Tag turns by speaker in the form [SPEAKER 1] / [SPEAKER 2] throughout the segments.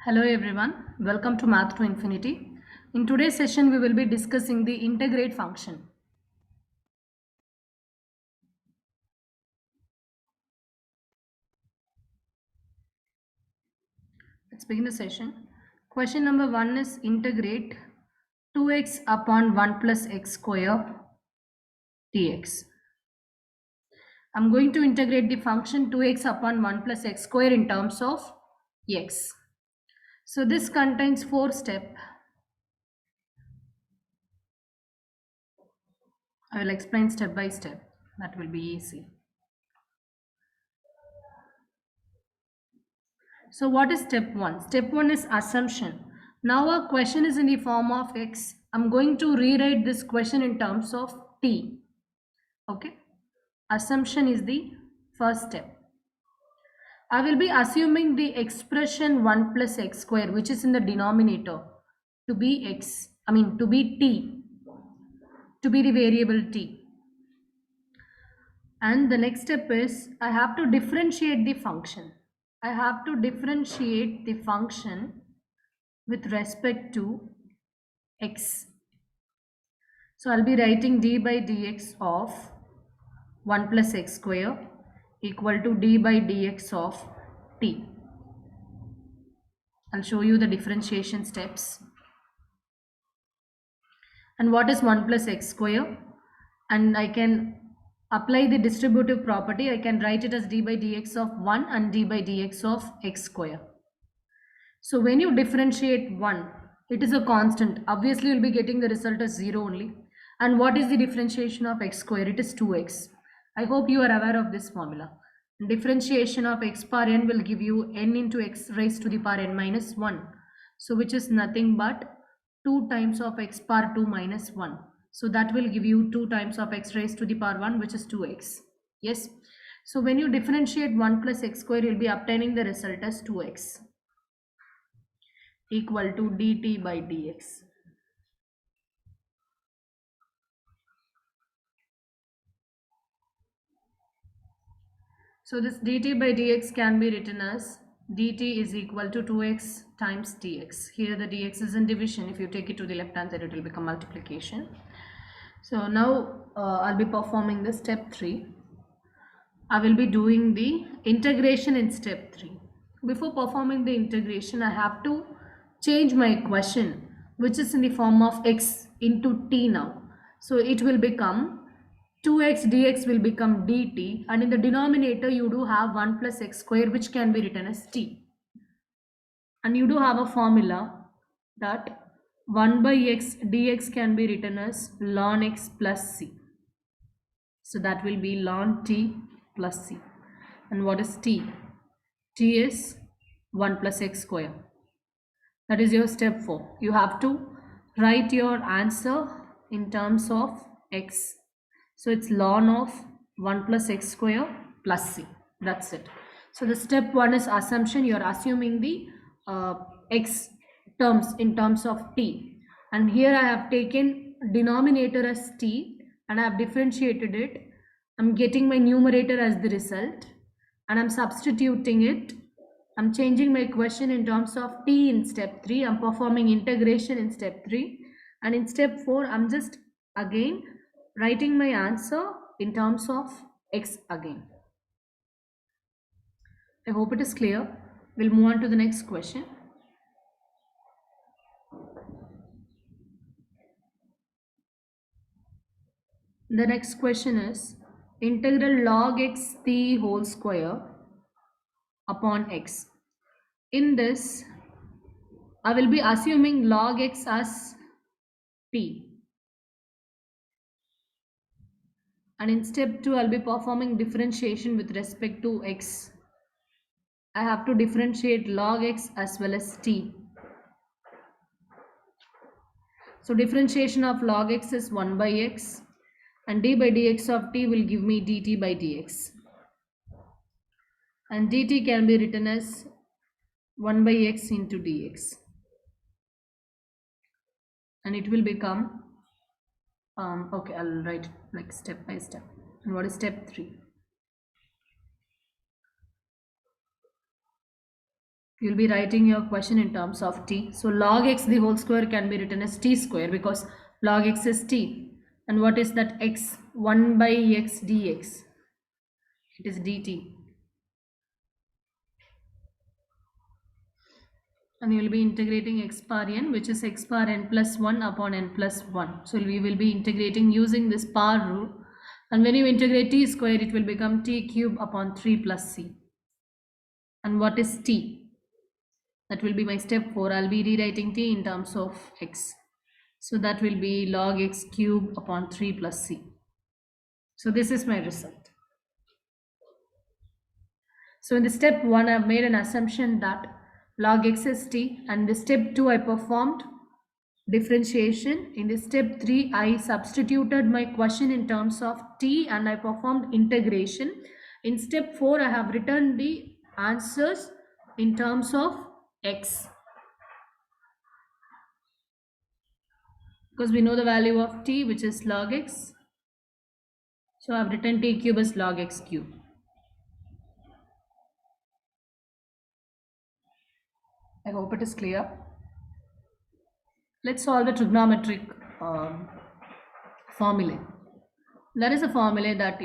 [SPEAKER 1] Hello everyone, welcome to Math to Infinity. In today's session, we will be discussing the integrate function. Let's begin the session. Question number 1 is integrate 2x upon 1 plus x square dx. I'm going to integrate the function 2x upon 1 plus x square in terms of x. So this contains 4 steps. I will explain step by step. That will be easy. So what is step 1? Step 1 is assumption. Now our question is in the form of x. I'm going to rewrite this question in terms of t. Okay. Assumption is the first step. I will be assuming the expression 1 plus x square, which is in the denominator, to be x. To be t. To be the variable t. And the next step is I have to differentiate the function. I have to differentiate the function with respect to x. So I'll be writing d by dx of 1 plus x square equal to d by dx of t. I'll show you the differentiation steps. And what is 1 plus x square? And I can apply the distributive property. I can write it as d by dx of 1 and d by dx of x square. So when you differentiate 1, it is a constant. Obviously, you'll be getting the result as 0 only. And what is the differentiation of x square? It is 2x. I hope you are aware of this formula. Differentiation of x power n will give you n into x raised to the power n minus 1. So which is nothing but 2 times of x power 2 minus 1. So that will give you 2 times of x raised to the power 1, which is 2x. Yes. So when you differentiate 1 plus x square, you'll be obtaining the result as 2x equal to dt by dx. So this dt by dx can be written as dt is equal to 2x times dx. Here the dx is in division. If you take it to the left hand side, it will become multiplication. So now I'll be performing the step 3. I will be doing the integration in step 3. Before performing the integration, I have to change my equation, which is in the form of x into t now. So it will become 2x dx will become dt, and in the denominator you do have 1 plus x square, which can be written as t. And you do have a formula that 1 by x dx can be written as ln x plus c. So that will be ln t plus c. And what is t? T is 1 plus x square. That is your step 4. You have to write your answer in terms of x. So it's ln of 1 plus x square plus c. That's it. So the step 1 is assumption. You are assuming the x terms in terms of t. And here I have taken denominator as t and I have differentiated it. I'm getting my numerator as the result and I'm substituting it. I'm changing my equation in terms of t in step 3. I'm performing integration in step 3. And in step 4, I'm just again writing my answer in terms of x again. I hope it is clear. We'll move on to the next question. The next question is integral log x t whole square upon x. In this, I will be assuming log x as t. And in step 2, I'll be performing differentiation with respect to x. I have to differentiate log x as well as t. So differentiation of log x is 1 by x and d by dx of t will give me dt by dx. And dt can be written as 1 by x into dx. And it will become, okay, I'll write like step by step. And what is step 3? You'll be writing your question in terms of t. So log x the whole square can be written as t square because log x is t. And what is that x? 1 by x dx. It is dt. And you will be integrating x power n, which is x power n plus 1 upon n plus 1. So we will be integrating using this power rule. And when you integrate t square, it will become t cube upon 3 plus c. And what is t? That will be my step 4. I'll be rewriting t in terms of x. So that will be log x cube upon 3 plus c. So this is my result. So in the step 1, I've made an assumption that log x is t, and the step 2 I performed differentiation. In the step 3, I substituted my question in terms of t and I performed integration. In step 4, I have written the answers in terms of x. Because we know the value of t, which is log x. So I've written t cube as log x cube. I hope it is clear. Let's solve the trigonometric formula. There is a formula that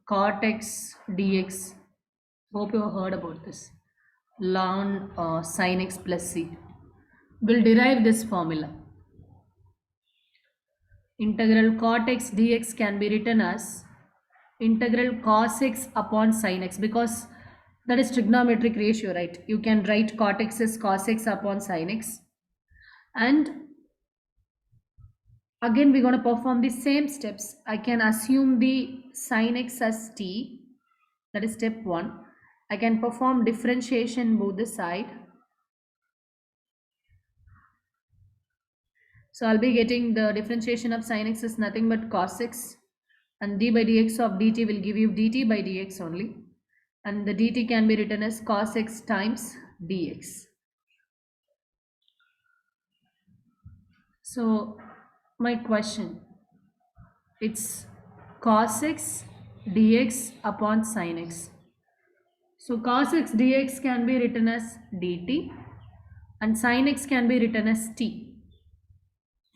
[SPEAKER 1] cot x dx. Hope you have heard about this. Ln sin x plus c. We'll derive this formula. Integral cot x dx can be written as integral cos x upon sin x, because that is trigonometric ratio, right? You can write cot x as cos x upon sin x. And again, we're going to perform the same steps. I can assume the sin x as t. That is step 1. I can perform differentiation both the side. So I'll be getting the differentiation of sin x is nothing but cos x, and d by dx of dt will give you dt by dx only, and the dt can be written as cos x times dx. So my question, it's cos x dx upon sin x. So cos x dx can be written as dt and sin x can be written as t.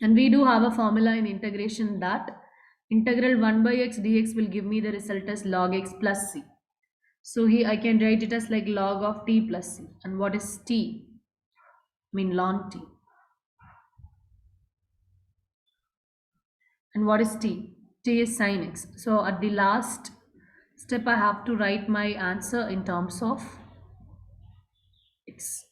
[SPEAKER 1] And we do have a formula in integration that integral 1 by x dx will give me the result as log x plus c. So here I can write it as like log of t plus c. And what is t? I mean ln t. And what is t? T is sin x. So at the last step I have to write my answer in terms of x.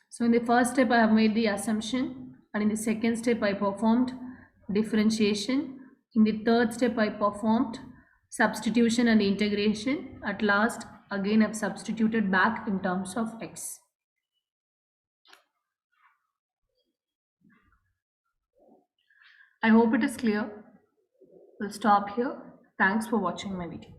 [SPEAKER 1] So in the first step I have made the assumption, and in the second step I performed differentiation. In the third step I performed substitution and integration. At last again I've substituted back in terms of x. I hope it is clear. We'll stop here. Thanks for watching my video.